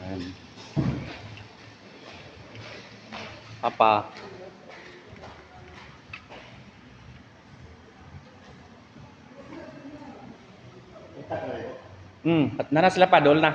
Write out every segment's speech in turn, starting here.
Ayan. Apa? Nana sila pa, dol na.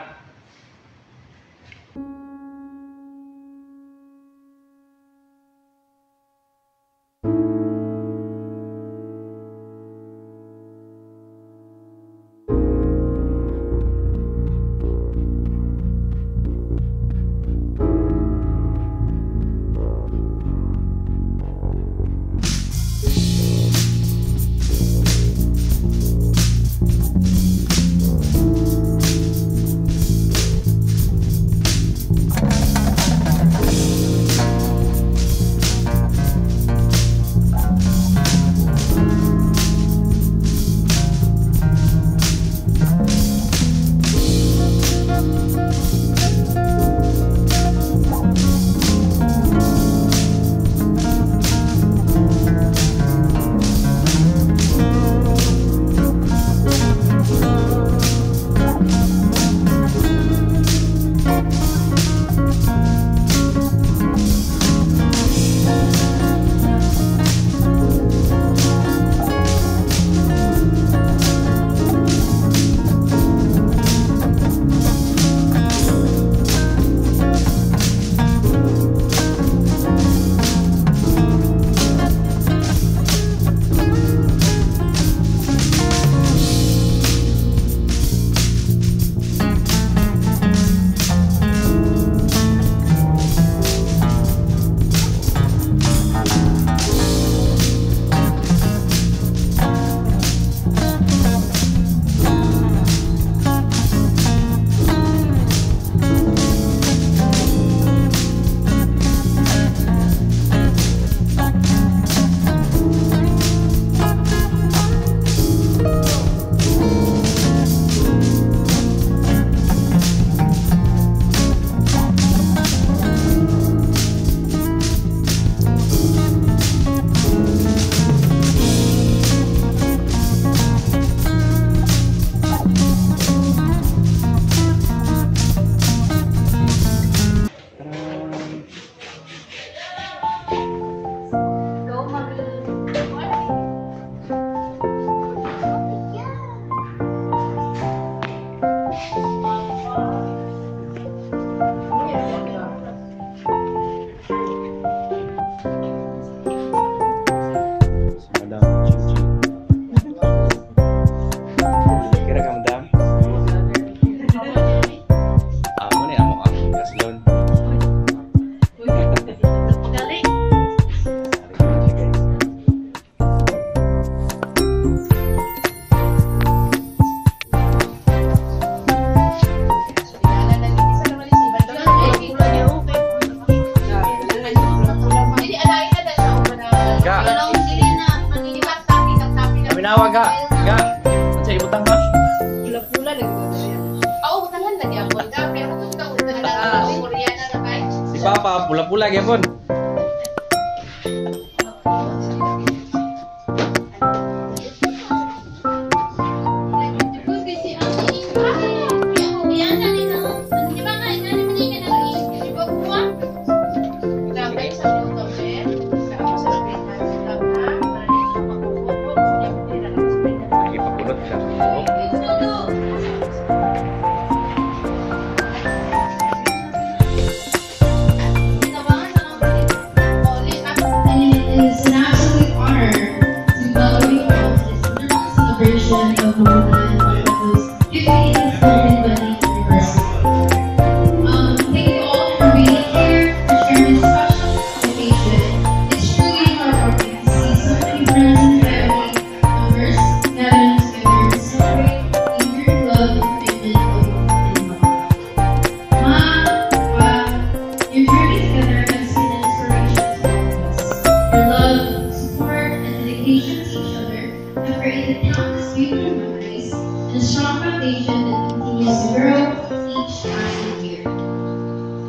Minawag ka. Ga. Sa ibutang ka. Pula-pula lagi ko yan. Oo, butangan lagi ako. Pero kung ka utang na Koreana na kay. Si Papa pula-pula gyapon.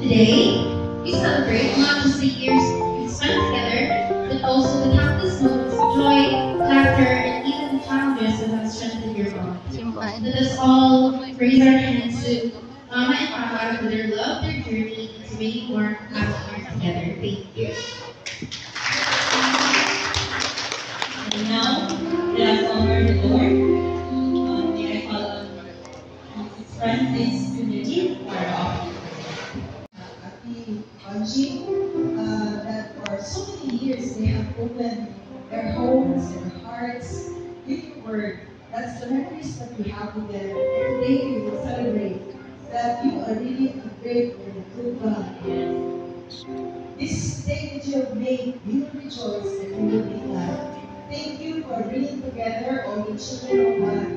Today, we celebrate not just the years we spent together, but also the countless moments of joy, laughter, and even the challenges that have strengthened your bond. Let us all raise our hands to Mama and Papa for their love, their journey, and to many more last years together. Thank you. And now, let us honor the Lord. May I call on Mrs. Francis Unity for our offering. Ati Angie, that for so many years they have opened their homes, their hearts with your word. That's the memories that we have with them. And today we will celebrate that you are really a great and a good God. This is the day that you have made. We will rejoice and we will be glad. Thank you for bringing together all the children of God.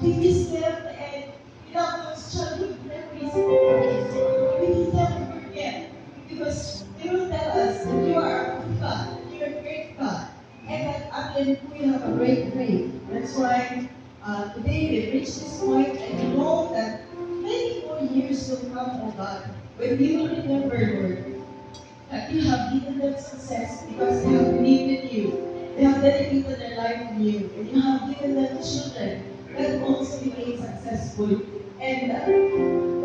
We miss them and without those childhood memories, we will never forget. Because they will tell us that you are a good God, you're a great God, and that again we have a great faith. That's why today we reached this point and we know that many more years will come, oh God, when we will remember, Lord, that you have given them success because they have believed in you. They have dedicated their life to you, and you have given them children that also became successful. And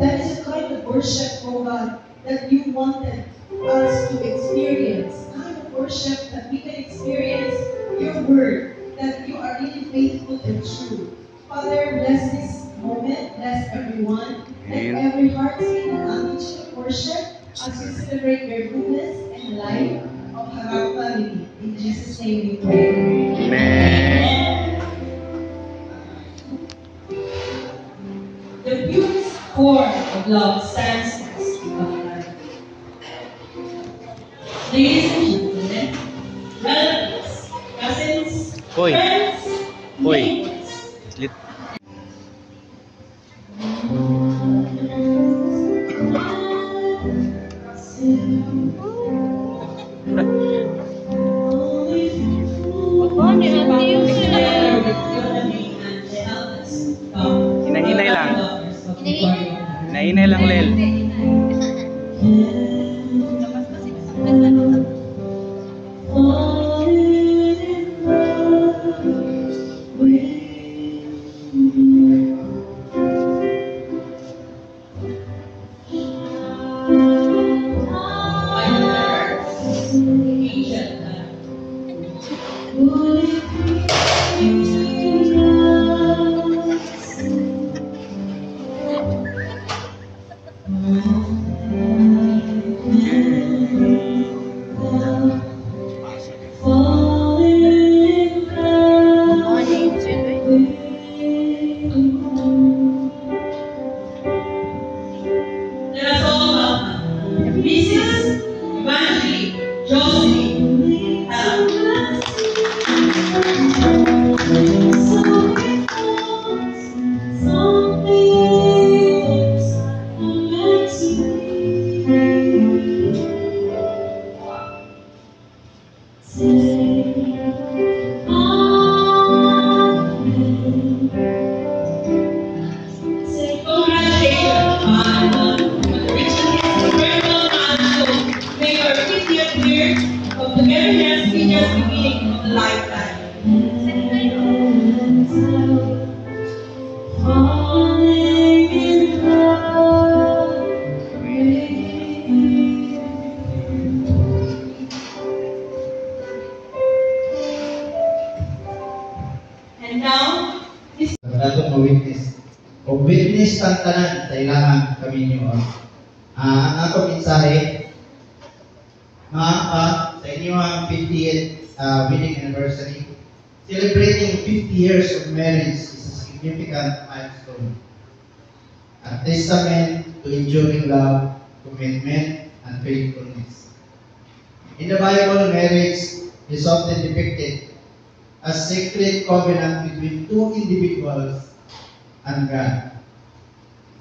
that is a kind of worship, oh God, that you wanted us to experience. Kind of worship that we can experience your word, that you are really faithful and true. Father, bless this moment, bless everyone, let every heart sing an attitude of worship as we celebrate your goodness and the life of Harap family. In Jesus' name we pray. Amen. The purest core of love stands in the street of life. Ladies and gentlemen, relatives, cousins, Hoy. friends, Hoy. neighbors, Slit. together with Yolani and the eldest daughter, Hinay-hinay lang. daughters of Victoria. Nainay lang, Lel. By the letters, Asian Let us all welcome Mrs. Evangeline Josephine Allen. Congratulations on reaching this incredible milestone. May your 50th year of togetherness be just the beginning of a lifetime. And now, Dato mo witness. O witness ang tanan sa ilahan kami niyo. Ang ako mensahe, mga pa, sa inyo ang 50th wedding anniversary. Celebrating 50 years of marriage is a significant milestone. A testament to enduring love, commitment, and faithfulness. In the Bible, marriage is often depicted as sacred covenant between two individuals and God,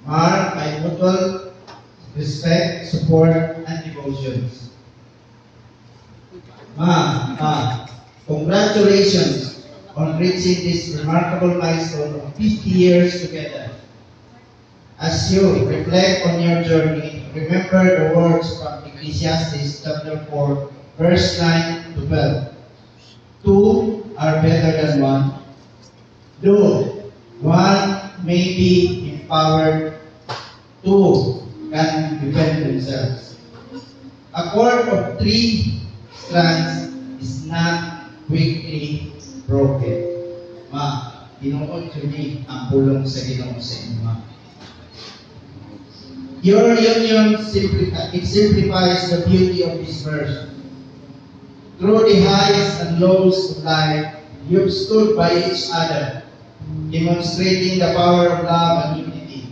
marked by mutual respect, support, and devotions. Congratulations on reaching this remarkable milestone of 50 years together. As you reflect on your journey, remember the words from Ecclesiastes chapter 4, verse 9 to 12. Two are better than one, though one may be empowered two can defend themselves. A cord of 3 strands is not quickly broken. Tinuod yun ang pulong sa Ginoo sa inyo. Your union simplifies the beauty of this verse. Through the highs and lows of life, you've stood by each other, demonstrating the power of love and unity.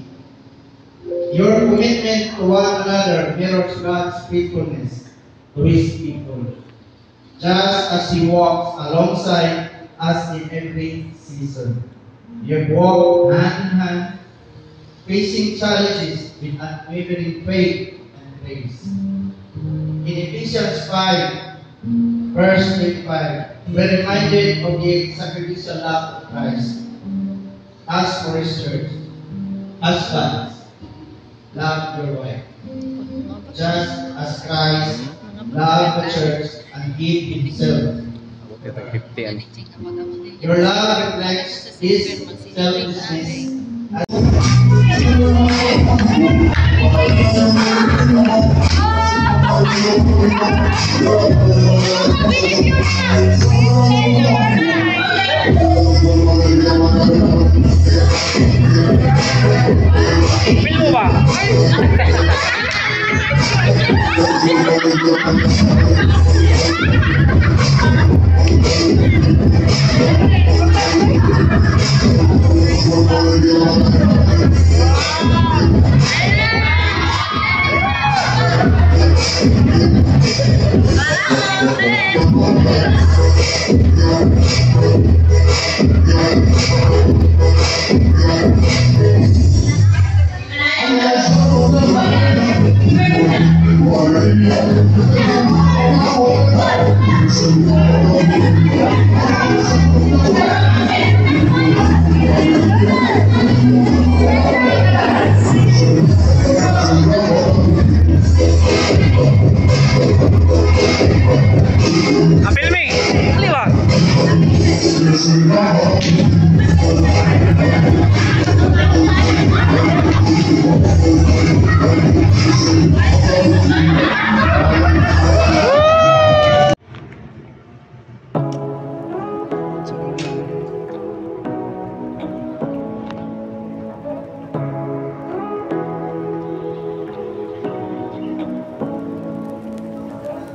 Your commitment to one another mirrors God's faithfulness to His people, just as He walks alongside us in every season. You walk hand in hand, facing challenges with unwavering faith and grace. In Ephesians 5, verse 25, we're reminded of the sacrificial love of Christ. As for His church, husbands, love your wife, just as Christ loved the church and gave Himself. Your love reflects His selflessness. Film mo ba? Filming! Ali ba?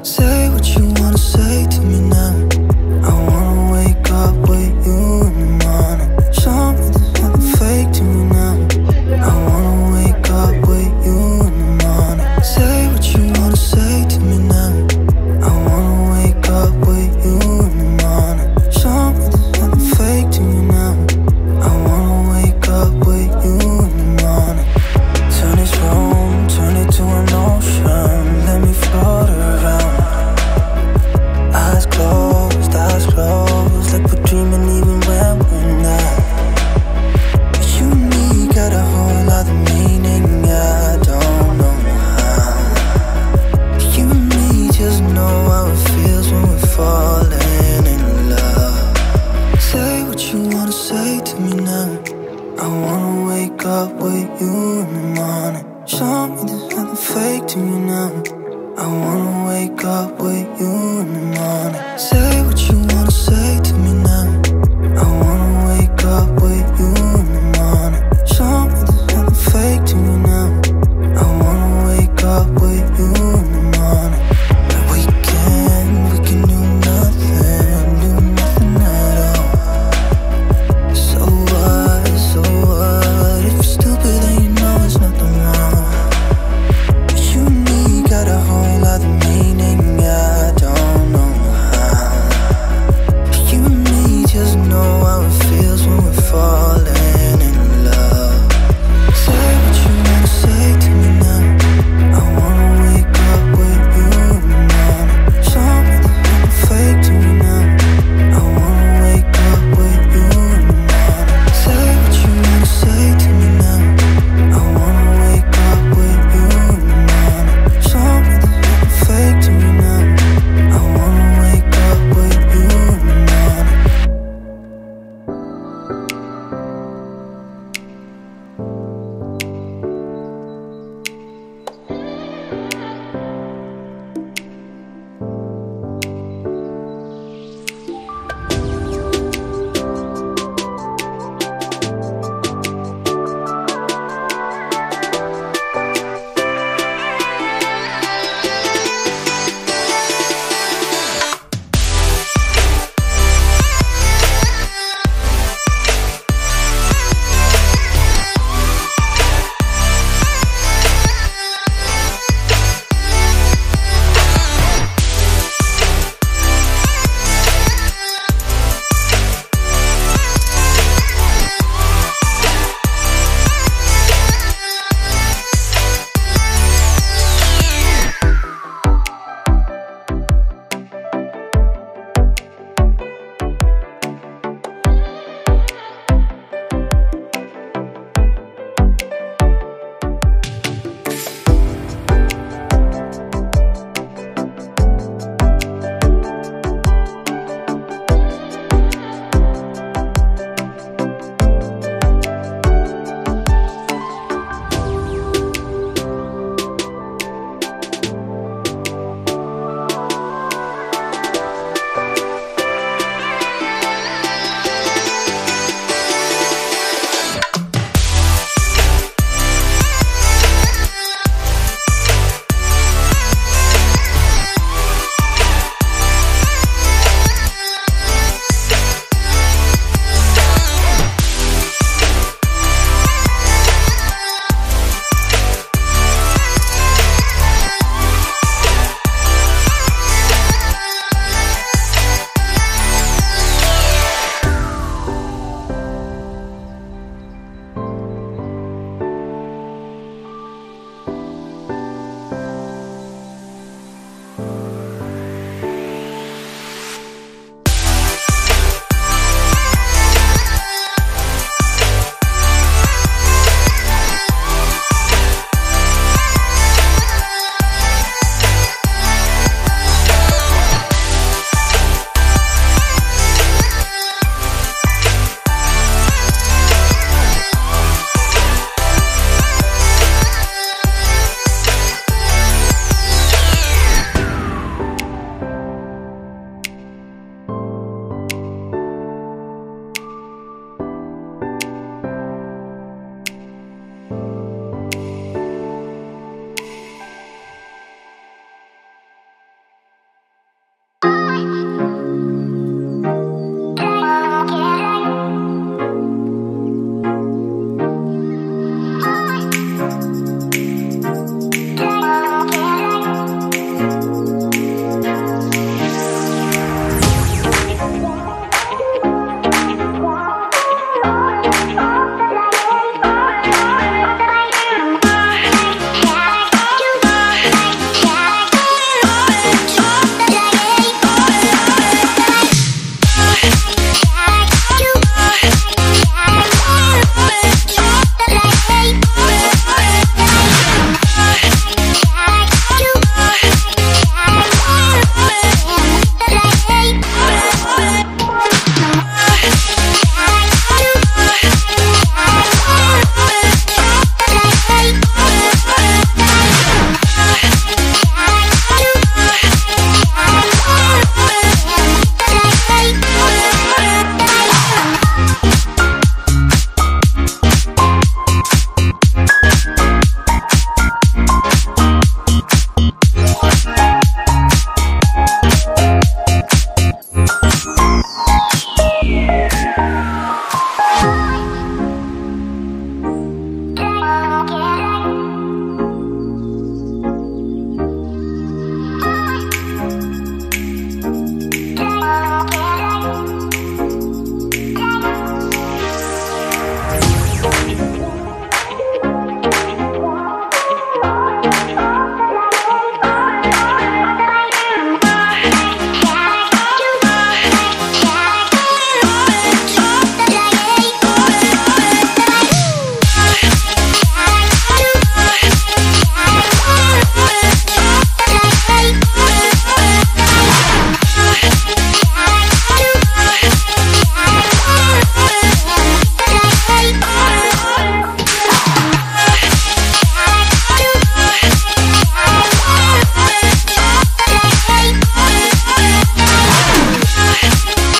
Say what you wanna say to me now. I wanna wake up with you in the morning. Show me there's nothing fake to me now. I wanna wake up with you in the morning. Say what you wanna say to me now. I wanna wake up with you in the morning. Show me there's nothing fake to me now. I wanna wake up with you in the morning. Turn this room, turn it to an ocean. Let me float around. Eyes closed, like we're dreaming even when we're not. You and me got a whole other meaning, I don't know how. You and me just know how it feels when we're falling in love. Say what you wanna say to me now. I wanna wake up with you in the morning. Show me there's nothing fake to me now. I wanna wake up with you in the morning. Say what you wanna say to me.